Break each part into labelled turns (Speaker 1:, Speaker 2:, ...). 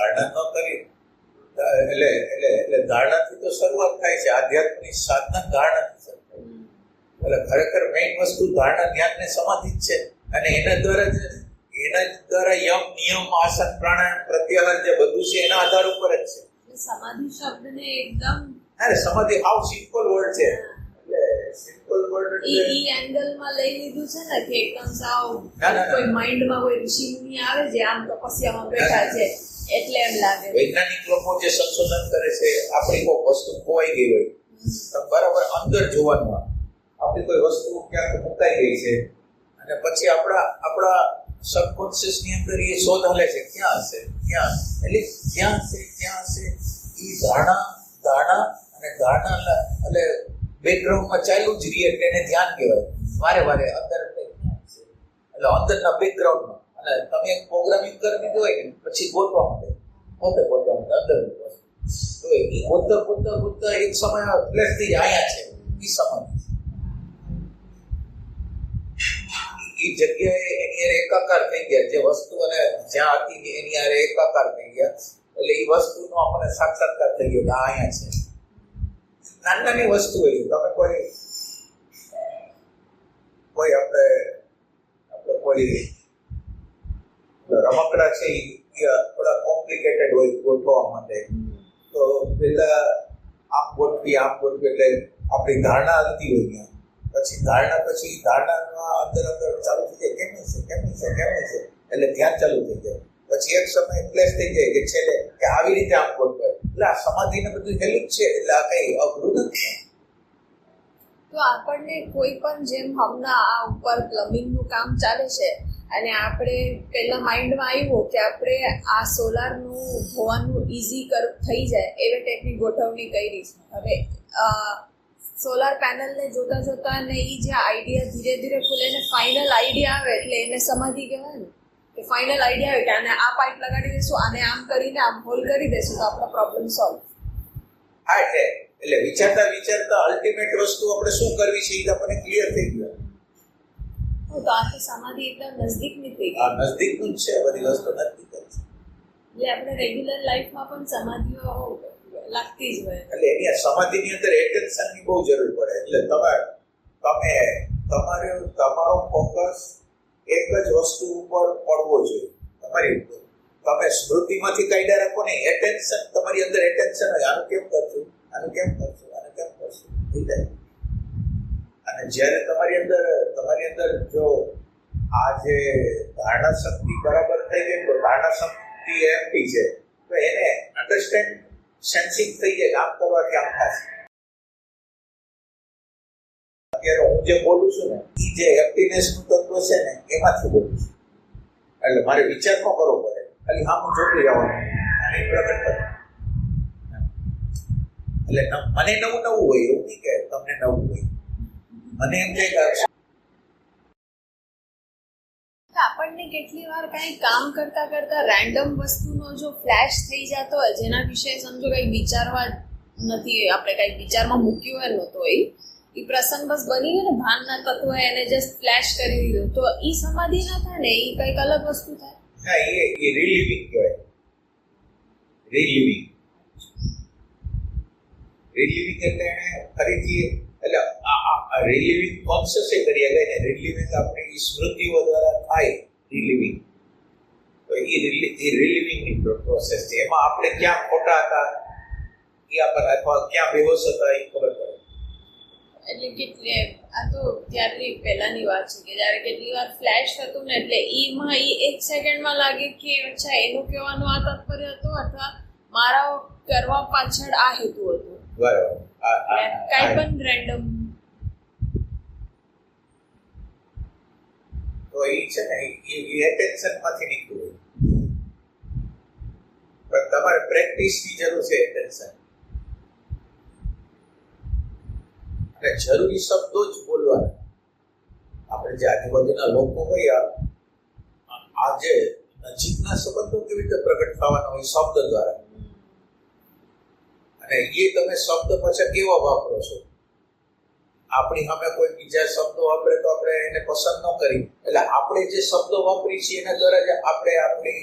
Speaker 1: ધારણા ન કરી એટલે ધારણાથી તો શરૂઆત થાય છે. આધ્યાત્મની સાધના ધારણાથી શરૂ થાય છે. એટલે ખરેખર મેઇન વસ્તુ ધારણા, ધ્યાન ને સમાધિ જ છે. અને એના દ્વારા યમ, નિયમ, આસન, પ્રાણાયામ, પ્રત્યાહાર જે બધું છે એના આધાર ઉપર જ છે.
Speaker 2: સમાધિ શબ્દને એકદમ
Speaker 1: સમાધિ હાવ સિમ્પલ વર્ડ છે. એટલે સિમ્પલ વર્ડ
Speaker 2: ઈ એંગલમાં લઈ લીધું છે ને કે એકદમ સાવ કોઈ માઇન્ડમાં કોઈ ઋષિમુનિ આવે છે આમ તપસ્યામાં બેઠા છે એટલે એમ લાગે.
Speaker 1: વૈજ્ઞાનિક લોકો જે સંશોધન કરે છે, આપણી કોઈ વસ્તુ ખોવાઈ ગઈ હોય તો બરાબર અંદર જોવાનું, આપણી કોઈ વસ્તુ ક્યાંક મુકાઈ ગઈ છે અને પછી આપણા સબકોન્શિયસ ની અંદર એ શોધ હાલે છે ક્યાં હશે, એટલે ક્યાં હશે એ ધારણા એટલે બેકગ્રાઉન્ડમાં ચાલુ જ રહીએ એટલે એને ધ્યાન કહેવાય. વારે અંદર એટલે અંદરના બેકગ્રાઉન્ડમાં અને તમે એક પ્રોગ્રામિંગ કરી દીધું હોય ને પછી ગોતવા માંડે અંદર તો એ ગોતતા એક સમય પ્લેસ થઈ જાય અહીંયા છે એ સમય એ જગ્યાએ એની યાર એકાકાર થઈ ગયા, જે વસ્તુ અને જ્યાં હતી એની યાર એકાકાર થઈ ગયા એટલે એ વસ્તુનો આપણને સાક્ષાત્કાર થઈ ગયો કે આ અહીંયા છે. નાની વસ્તુ હોય છે. તમે કોઈ આપણે કોઈ રમકડા છે એ થોડા કોમ્પ્લિકેટેડ હોય ગોઠવવા માટે, તો પેલા આમ ગોઠવી એટલે આપણી ધારણા હતી હોય ત્યાં, પછી ધારણામાં અંદર ચાલુ થઈ જાય કેમ છે એટલે ધ્યાન ચાલુ થઈ જાય. પછી એક સમય પ્લેસ થઈ જાય કે છેલ્લે કે આવી રીતે આમ ગોઠવાય. એટલે આ સમાધિને બધું હેલું છે. એટલે આ કઈ અઘરું નથી.
Speaker 2: તો આપણને કોઈ પણ જેમ હમણાં આ ઉપર પ્લમ્બિંગનું કામ ચાલે છે અને આપણે પહેલા માઇન્ડમાં આવ્યું કે આપણે આ સોલારનું હોવાનું ઇઝી થઈ જાય એવી ટાઈપની ગોઠવણી કરી છે. હવે સોલાર પેનલને જોતા અને એ જે આઈડિયા ધીરે ધીરે ખુલે ને ફાઇનલ આઈડિયા આવે એટલે એને સમાધિ કહેવાય ને. કે ફાઇનલ આઈડિયા આવે કે આને આ પાઇપ લગાડી દઈશું, આને આમ કરીને આમ હોલ કરી દઈશું તો આપણો પ્રોબ્લેમ સોલ્વ.
Speaker 1: હા, એટલે વિચારતા અલ્ટિમેટ વસ્તુ આપણે શું કરવી છે એ આપણને ક્લિયર થઈ ગયું.
Speaker 2: તો આ તો સમાધિ એકદમ નજદીકની થઈ ગઈ.
Speaker 1: આ નજદીકનું જ છે, બધી વસ્તુ નજદીક જ છે.
Speaker 2: એટલે આપણે રેગ્યુલર લાઈફમાં પણ સમાધિઓ લાગતી જ હોય.
Speaker 1: એટલે એની સમાધિની અંદર એટેન્શનની બહુ જરૂર પડે. એટલે તમારો ફોકસ એક જ વસ્તુ ઉપર પડવો જોઈએ. તમે સ્મૃતિમાંથી કાઢ્યા રાખો ને, એટેન્શન તમારી અંદર એટેન્શન હોય, આનું કેમ કરશું અને જ્યારે તમારી અંદર જો આ જે ધારણા શક્તિ બરાબર થઈ ગઈ તો ધારણા શક્તિ એમટી છે તો એને અન્ડરસ્ટેન્ડ સેન્સિંગ થઈ જાય કામ કરવાથી આમ થશે. અત્યારે હું જે બોલું છું ને એ જે હેપીનેસ નું તત્વ છે ને એમાંથી બોલું છું. એટલે મારે વિચાર ન કરવો પડે, ખાલી હા હું જોતું રહેવાનું અને પ્રગટ કરવું. એટલે મને નવું હોય એવું નહીં કે તમને નવું હોય. મને એમ કે
Speaker 2: આપણને કેટલી વાર કઈ કામ કરતા રેન્ડમ વસ્તુનો જો ફ્લેશ થઈ જતો હોય જેના વિશે સમજો કઈ વિચારવા નથી, આપણે કઈ વિચારમાં મૂક્યું હોય નહોતો એ પ્રસંગ બસ બની ગયો ને ભાનના તત્વ એને જસ્ટ ફ્લેશ કરી દીધું તો એ સમાધિ ના થાય ને, એ કઈક અલગ વસ્તુ થાય.
Speaker 1: હા, એ રીલિવિંગ કહેવાય. રીલિવિંગ એટલે ફરીથી એટલે રિલિવિંગ કોન્શિયસલી કરીએ ગઈ ને, રિલિવિંગ આપણી સ્મૃતિઓ દ્વારા થાય રિલિવિંગ. તો એ રિલિવિંગની પ્રોસેસ છે. એમાં આપણે ક્યાં ખોટા હતા એ આપણને અથવા ક્યાં બેહોશ હતા એ ખબર પડે.
Speaker 2: એટલે કેટલી આ તો ત્યારની પહેલાની વાત છે કે જ્યારે કેટલી વાર ફ્લેશ થતું ને એટલે એમાં એ 1 સેકન્ડમાં લાગે કે અચ્છા એનું કહેવાનું આ તાત્પર્ય હતો અથવા મારા કરવા પાછળ આ હેતુ હતો.
Speaker 1: બરાબર.
Speaker 2: કાંઈ પણ રેન્ડમ
Speaker 1: તો એ છે ને એ એટેન્શનમાંથી નીકળવું. પણ તમારે પ્રેક્ટિસની જરૂર છે એટેન્શન. અને જરૂરી શબ્દો જ બોલવાના. આપણે જે આજુબાજુના લોકો હોય આ જે નજીકના સંબંધો કેવી રીતે પ્રગટ થવાના હોય શબ્દ દ્વારા. અને એ તમે શબ્દ પછી કેવા વાપરો છો. આપણી સામે કોઈ બીજા શબ્દો વાપરે તો આપણે એને પસંદ ન કરી. એટલે આપણે જે શબ્દો વાપરી છીએ એના દ્વારા જ આપણે આપણી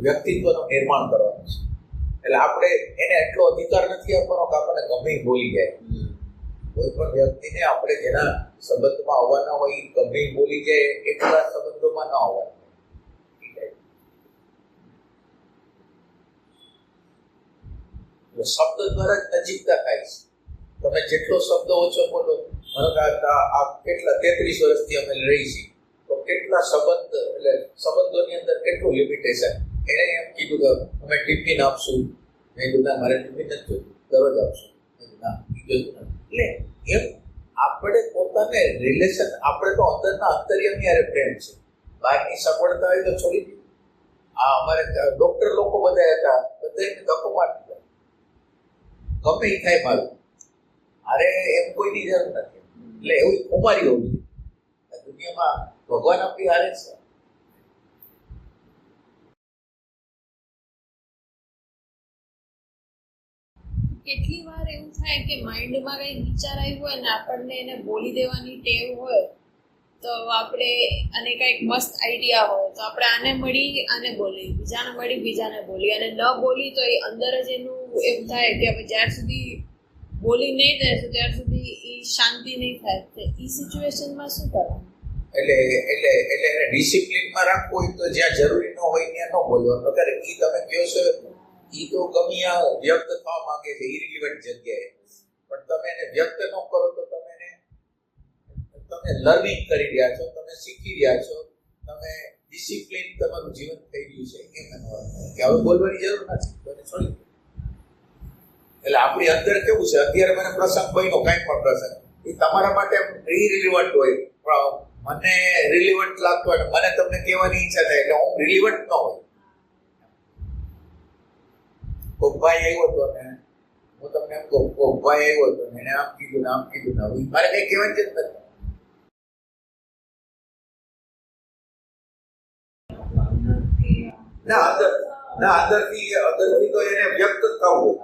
Speaker 1: વ્યક્તિત્વનું નિર્માણ કરવાનું. કરવાનું છે. એટલે આપણે એને એટલો અધિકાર નથી આપવાનો કે આપણને ગમે એ બોલી જાય. કોઈ પણ વ્યક્તિને આપણે જેના સંબંધમાં આવવાના હોય એ ગમે એ બોલી જાય એટલા સંબંધોમાં ન આવવાનું. શબ્દ દ્વારા જ નજીકતા થાય છે. તમે જેટલો શબ્દ ઓછો બોલો, આ કેટલા 33 વર્ષથી અમે રહી છીએ, તો કેટલા સંબંધ, એટલે સંબંધોની અંદર કેટલું લિમિટેશન. એને એમ કીધું કે અમે ટિફિન આપશું, મેં કીધું ના મારે ટિફિન નથી જોતું, દરરોજ આપશું, ના એ જોતું નથી. એટલે એમ આપણે પોતાને રિલેશન, આપણે તો અંદરના અંતર્યામી યારે પ્રેમ છે, બહારની સગવડતા હોય તો છોડી દીધું. આ અમારે ડોક્ટર લોકો બધા હતા, બધાને ધક્કો મારી દીધો, ગમે એ થાય મારું, અરે એમ કોઈની જરૂર નથી. એટલે એવું કુમારી હોવી જોઈએ દુનિયામાં. ભગવાન આપણી હારે છે.
Speaker 2: કેટલી વાર એવું થાય કે માઇન્ડમાં કઈ વિચાર આવ્યો હોય ને આપણને એને બોલી દેવાની ટેવ હોય, તો આપણે અને કંઈક મસ્ત આઈડિયા હોય તો આપણે આને મળી આને બોલી, બીજાને મળી બીજાને બોલી, અને ન બોલી તો એ અંદર જ એનું એમ થાય કે હવે જ્યાર સુધી બોલી નહીં દેશું ત્યાર સુધી એ શાંતિ નહીં થાય. તો એ સિચ્યુએશનમાં શું કરવાનું?
Speaker 1: એટલે એને ડિસિપ્લિનમાં રાખવું હોય તો જ્યાં જરૂરી ન હોય ત્યાં ન બોલવાનું. અત્યારે એ તમે કહો છો એ તો ગમે આ વ્યક્ત થવા માંગે છે ઇરિલિવન્ટ જગ્યાએ, પણ તમે એને વ્યક્ત ન કરો તો તમે લર્નિંગ કરી રહ્યા છો, તમે શીખી રહ્યા છો, તમે ડિસિપ્લિન તમારું જીવન થઈ ગયું છે એમ એનો અર્થ કે હવે બોલવાની જરૂર નથી, તમે છોડી દો. એટલે આપણી અંદર કેવું છે, અત્યારે મને પ્રસંગ બન્યો, કાંઈ પણ પ્રસંગ એ તમારા માટે ઇરિલિવન્ટ હોય, પણ મને રિલિવન્ટ લાગતો હોય, મને તમને કહેવાની ઈચ્છા થાય એટલે હું રિલિવન્ટ ન હોય. કોક ભાઈ આવ્યો હતો ને હું તમને એમ કહું, કોક ભાઈ આવ્યો હતો ને એને આમ કીધું ને આમ કીધું ને મારે કઈ કહેવાની જ નથી. અંદરથી તો એને વ્યક્ત થવું,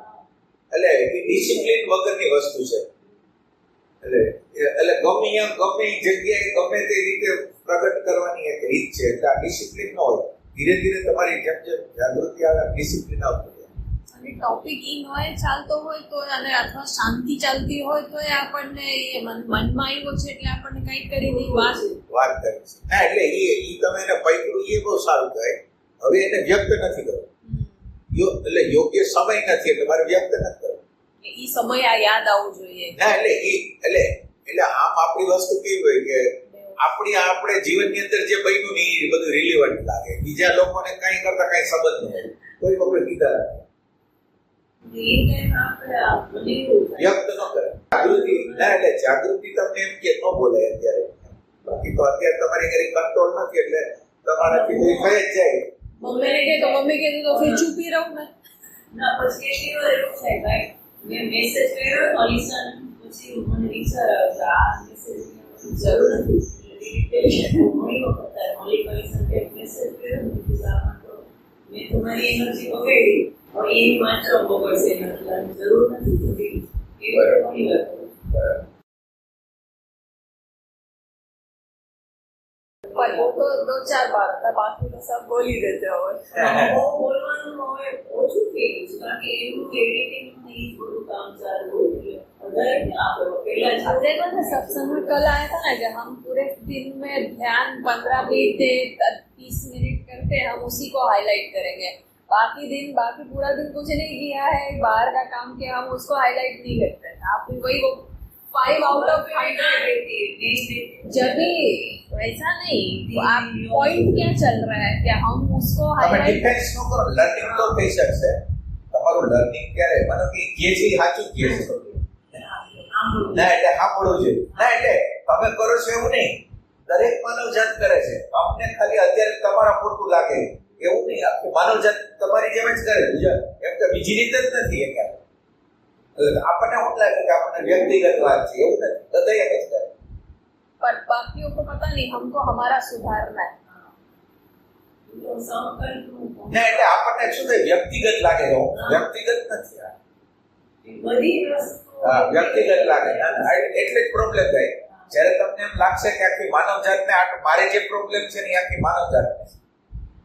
Speaker 1: એટલે એ ડિસિપ્લિન વગરની વસ્તુ છે. એટલે ગમે એમ ગમે એ જગ્યાએ ગમે તે રીતે પ્રગટ કરવાની એક રીત છે. એટલે આ ડિસિપ્લિન ન હોય, ધીરે ધીરે તમારી જેમ જેમ જાગૃતિ આવે ડિસિપ્લિન આવતું જાય.
Speaker 2: અને ટોપિક ઈ નોય ચાલતો હોય તો, અને અથવા શાંતિ ચાલતી હોય તો આપણને મનમાં આવ્યો છે એટલે આપણને કંઈક કરીને વાત
Speaker 1: કરી છે. હા, એટલે એ તમે એને પકડ્યું એ બહુ સારું કહેવાય. હવે એને વ્યક્ત નથી કરવું, એટલે યોગ્ય સમય નથી એટલે મારે વ્યક્ત નથી કરવું.
Speaker 2: એ સમય આ યાદ આવવું જોઈએ.
Speaker 1: ના એટલે આમ આપણી વસ્તુ કેવી હોય કે આપણે જીવનની અંદર જે બન્યું ને એ બધું રિલેવન્ટ લાગે, બીજા લોકોને કઈ કરતા કઈ સંબંધ નહીં, કોઈ આપણે કીધા વ્યક્ત ન કરે. જાગૃતિ ના, એટલે જાગૃતિ તમને એમ કે ન બોલાય અત્યારે. બાકી તો અત્યારે તમારી ઘરે કંટ્રોલ નથી એટલે તમારાથી થઈ જ જાય.
Speaker 2: મમ્મી કે તો ફિર ચૂપી રહું ને.
Speaker 3: ના, પછી કેટલી વાર એવું થાય ભાઈ, મેં મેસેજ કર્યો ઓલિસન, પછી મને વિચાર આવ્યો આ મેસેજ જરૂર નથી, ઘણી વખત ઓલી ઓલિસન કે મેસેજ કર્યો ને કીધું તો મેં તમારી એનર્જી બગાડી, હવે એની માત્ર બગડશે નથી, જરૂર નથી થતી. એ રીતે ઘણી વાર
Speaker 2: पर वो तो 2-4 बार था, बाकी तो सब बोल ही देते हो.
Speaker 3: બોલવાનું હવે ઓછું થઈ ગયું છે, કારણ કે એનું એડિટિંગ નહીં બધું કામ ચાલુ
Speaker 2: देखो ना सत्संग में कल आया था ना कि हम पूरे दिन में ध्यान 15-20 30 मिनट करके हम उसी को हाईलाइट करेंगे, बाकी पूरा दिन कुछ नहीं किया है, बाहर का काम किया, हम उसको हाईलाइट नहीं करते हैं. आप वही 5 आउट ऑफ 5 जब भी वैसा नहीं, आप पॉइंट क्या चल रहा है कि हम उसको
Speaker 1: हाईलाइट डिफेंस નો કરો, લર્નિંગ તો થઈ શકશે. તમારું લર્નિંગ ક્યારે મને કે જે છે સાચું કે છે ના, એટલે સાંભળવું જોઈએ. ના, એટલે તમે કરો છો એવું નહીં, દરેક માનવજાત કરે છે. અમને ખાલી અત્યારે તમારા પૂરતું લાગે એવું નહીં, આખું માનવજાત તમારી જેમ જ કરે છે. એમ કે બીજી રીતે જ નથી. એમ આપણને શું લાગે કે આપણને વ્યક્તિગત વાત છે, એવું નથી, બધા એમ જ કરે.
Speaker 2: पर बाकियों को पता नहीं, हमको हमारा सुधारना है.
Speaker 1: ના, એટલે આપણને શું થાય વ્યક્તિગત લાગે છે, વ્યક્તિગત નથી. વ્યક્તિગત લાગે એટલે જ પ્રોબ્લેમ થાય. જ્યારે તમને એમ લાગશે કે આખી માનવજાતને મારે જે પ્રોબ્લેમ છે ને એ આખી માનવજાતને,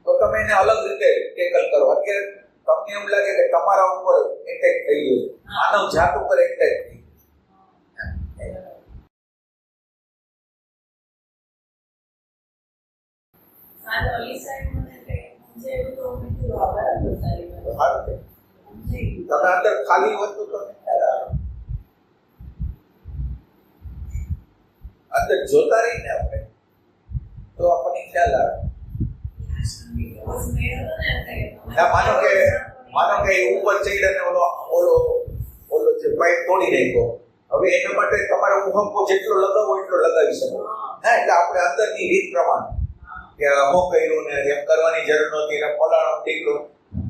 Speaker 1: તો તમે એને અલગ રીતે ટેકલ કરો. અત્યારે તમને એમ લાગે કે તમારા ઉપર એટેક થઈ ગયો છે, માનવ જાત ઉપર એટેક થઈ
Speaker 3: આ ઓલી સાઈડ મને કંઈ સમજાયું તો મેં કીધું આ બરાબર તારી વાત.
Speaker 1: ગયું. સારું છે.
Speaker 3: સમજાઈ ગયું.
Speaker 1: તમે અંદર ખાલી હોત તો તમને ખ્યાલ આવે. અંદર જોતા રહીને આપણે તો આપણને ખ્યાલ આવે.
Speaker 3: આશ્રમની ક્રોસ મેળવ્યો ને એટલે
Speaker 1: ના, માનો કે એ ઉપર ચડ્યા ઓલો ઓલો ઓલો જે પાઇપ તોડી નાખ્યો, હવે એના માટે તમારે ઉહંકો જેટલો લગાવો એટલો લગાવી શકો. હા, એટલે આપણે અંદરની રીત પ્રમાણે કે અમુક કર્યું ને એમ કરવાની જરૂર નહોતી ને ફલાણો ટીકલો.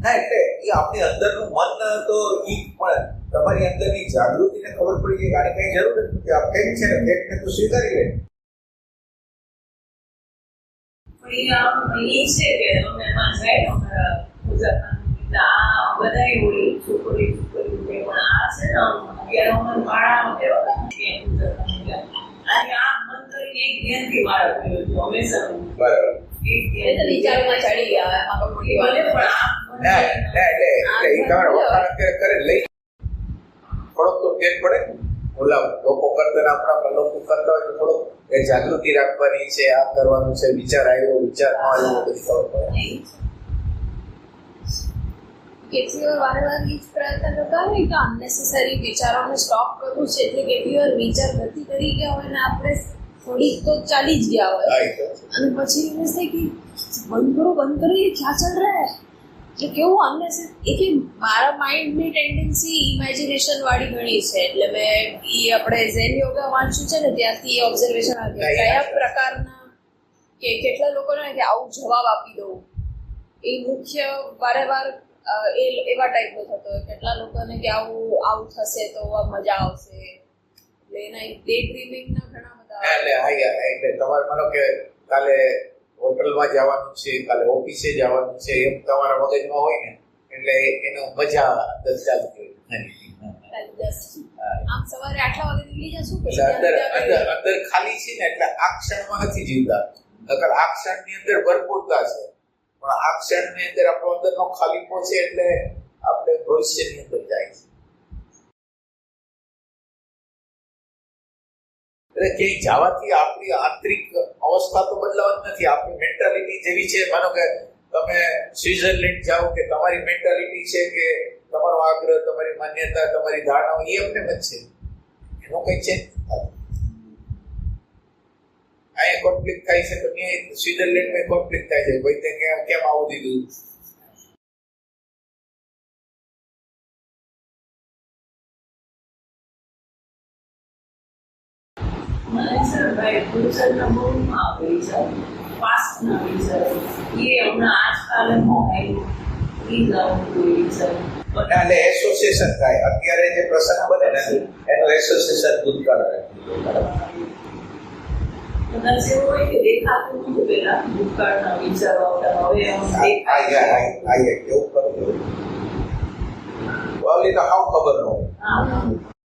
Speaker 1: હા, એટલે એ આપણી અંદરનું મન તો ઈ પણ તમારી અંદરની જાગૃતિને ખબર પડી કે આની કઈ જરૂર જ નથી, આ ફેક છે ને ફેકને તો સ્વીકારી લે.
Speaker 3: પણ એ આમ એ છે કે અમે એમાં જાય અમારા ગુજરાતમાં આ બધાય હોય છોકરી પણ આ છે ને અત્યારે અમે માળા કેવા ગુજરાતમાં અને આ મન કરીને એક ધ્યાનથી માળા કર્યો છું હંમેશા
Speaker 1: બરાબર.
Speaker 2: એ તો વિચારોમાં ચડી ગયા એમાં પણ મોટી વાત
Speaker 3: ભલે
Speaker 2: નથી.
Speaker 3: પણ
Speaker 1: ના, એટલે એ તમારે વખાણ અત્યારે કરે લઈ થોડોક તો ફેર પડે ને. ઓલા લોકો કરતા ને આપણા લોકો કરતા હોય તો થોડોક એ જાગૃતિ રાખવાની છે, આ કરવાનું છે, વિચાર આવ્યો વિચાર ન આવ્યો બધી ખબર પડે.
Speaker 2: કેટલી વાર વારંવાર એ જ પ્રયત્ન કરતા હોય કે અનનેસેસરી વિચારોને સ્ટોપ કરવું છે, એટલે કેટલી વાર વિચાર ગતિ કરી ગયા હોય ને આપણે થોડીક તો ચાલી જ ગયા હોય
Speaker 1: હા, એ તો છે.
Speaker 2: અને પછી એવું થાય કે બંધ કરો ये क्या चल रहा है. એટલે કેવું અનનેસેસરી એટલે મારા માઇન્ડની ટેન્ડન્સી ઇમેજિનેશન વાળી ઘણી છે, એટલે મેં એ આપણે ઝેન યોગા વાંચ્યું છે ને ત્યાંથી એ ઓબ્ઝર્વેશન આવી કયા પ્રકારના કે કેટલા લોકોને કે આવું જવાબ આપી દઉં એ મુખ્ય વારંવાર એવા ટાઈપનો થતો હોય. કેટલા લોકોને કે આવું થશે તો મજા આવશે, એટલે એના ડે ડ્રીમિંગના ઘણા બધા
Speaker 1: એટલે હા, એટલે તમારે માનો કે કાલે હોટલમાં જવાનું છે, કાલે ઓફિસે જવાનું છે, એમ તમારા મગજમાં હોય ને એટલે એનો મજા અંદર ચાલતી હોય.
Speaker 2: આમ સવારે આટલા વાગે નીકળી જશું
Speaker 1: એટલે અંદર ખાલી છે ને એટલે આ ક્ષણમાં નથી જીવતા, નકર આ ક્ષણની અંદર ભરપૂરતા છે, પણ આ ક્ષણની અંદર આપણો અંદરનો ખાલીપો છે એટલે આપણે ભવિષ્યની અંદર જાય છે. એટલે ક્યાંય જવાથી આપણી આંતરિક અવસ્થા તો બદલાવાની નથી, આપણી મેન્ટાલિટી જેવી છે. માનો કે તમે સ્વિટ્ઝરલેન્ડ જાઓ કે તમારી મેન્ટાલિટી છે કે તમારો આગ્રહ, તમારી માન્યતા, તમારી ધારણાઓ એ એમને જ છે, એનો કઈ ચેન્જ નથી. અહીંયા કોન્ફ્લિક્ટ થાય છે તો ત્યાં સ્વિટ્ઝરલેન્ડમાં કોન્ફ્લિક્ટ થાય છે, ભાઈ તે કેમ આવું દીધું.
Speaker 3: મને સર ભાઈ ફ્યુચરના બહુ આપે છે પાસ્ટના વિચાર એ હમણાં આજકાલ
Speaker 1: એટલે એસોસિએશન થાય, અત્યારે જે પ્રસંગ બને ને એનું એસોસિએશન ભૂતકાળ રહે.
Speaker 3: કદાચ એવું હોય કે દેખાતું નતું પેલા ભૂતકાળના વિચારો આવતા, હવે એમ દેખાય
Speaker 1: કેવું કરવું ઓલી તો હાવ ખબર ન હોય.
Speaker 3: હા